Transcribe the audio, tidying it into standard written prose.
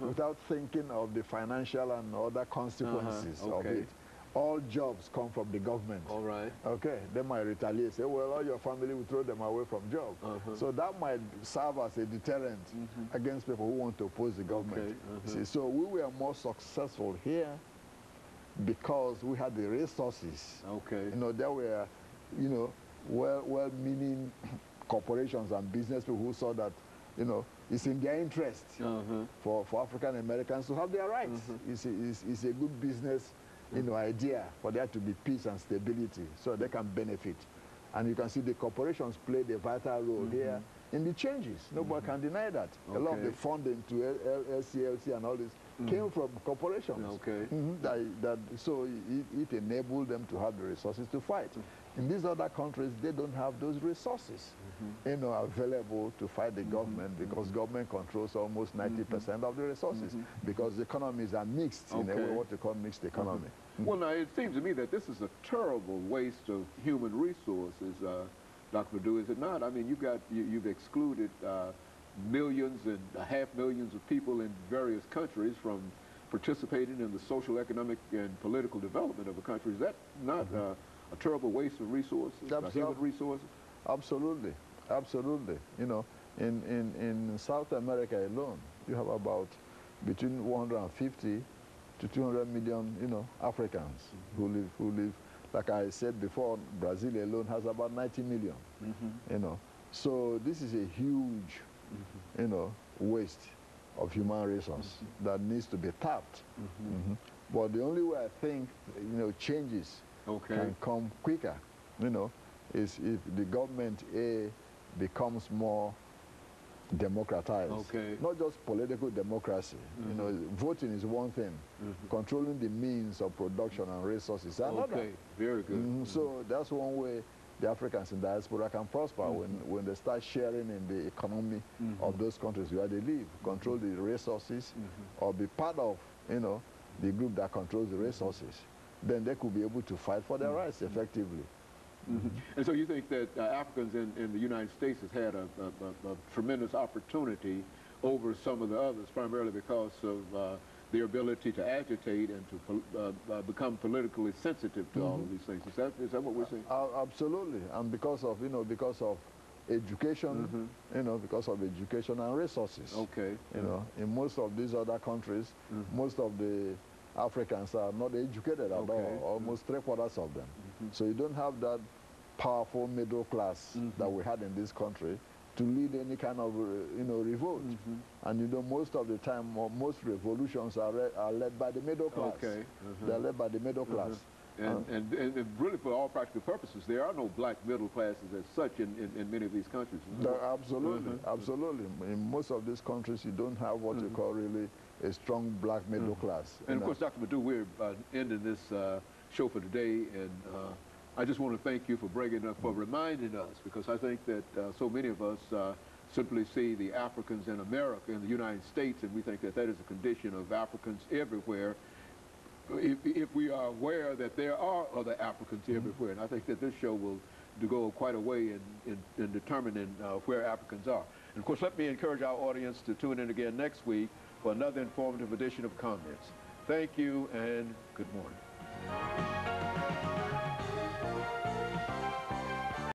without thinking of the financial and other consequences of it. All jobs come from the government. All right. Okay, they might retaliate, say, well, all your family will throw them away from job. So that might serve as a deterrent against people who want to oppose the government. See, so we were more successful here because we had the resources. Okay. You know, there were, you know, well-meaning corporations and business people who saw that, you know, it's in their interest for African Americans to have their rights. It's a good business, you know, idea for there to be peace and stability so they can benefit. And you can see the corporations played a vital role here in the changes. Nobody can deny that. A lot of the funding to LCLC and all this came from corporations. So it enabled them to have the resources to fight. In these other countries, they don't have those resources, you know, available to fight the government because government controls almost 90% of the resources because the economies are mixed in a way, what they call mixed economy. Well, now, it seems to me that this is a terrible waste of human resources, Dr. Madu, is it not? I mean, you've excluded millions and half millions of people in various countries from participating in the social, economic, and political development of a country. Is that not a terrible waste of resources, human resources? Absolutely, absolutely. You know, in South America alone, you have about between 150 to 200 million, you know, Africans who live. Like I said before, Brazil alone has about 90 million. You know, so this is a huge, you know, waste of human resource that needs to be tapped. But the only way I think, you know, changes can come quicker, you know, is if the government becomes more democratized. Not just political democracy. You know, voting is one thing. Controlling the means of production and resources is another. Very good. So that's one way the Africans in diaspora can prosper when they start sharing in the economy of those countries where they live, control the resources, or be part of, you know, the group that controls the resources. Then they could be able to fight for their rights effectively. And so you think that Africans in the United States has had a tremendous opportunity over some of the others, primarily because of their ability to agitate and to become politically sensitive to all of these things. Is that what we're saying? Absolutely, and because of, you know, because of education, you know, because of education and resources. You know, in most of these other countries, most of the Africans are not educated at all, almost 3/4 of them. So you don't have that powerful middle class that we had in this country to lead any kind of, you know, revolt. And you know, most of the time, most revolutions are led by the middle class. They're led by the middle class. And really, for all practical purposes, there are no black middle classes as such in many of these countries. Absolutely, absolutely. In most of these countries, you don't have what you call really a strong black middle class. And of course, Dr. Madu, we're ending this show for today, and I just want to thank you for for reminding us, because I think that so many of us simply see the Africans in America, in the United States, and we think that that is a condition of Africans everywhere. If we are aware that there are other Africans everywhere, and I think that this show will go quite a way in determining where Africans are. And of course, let me encourage our audience to tune in again next week for another informative edition of Comments. Thank you and good morning.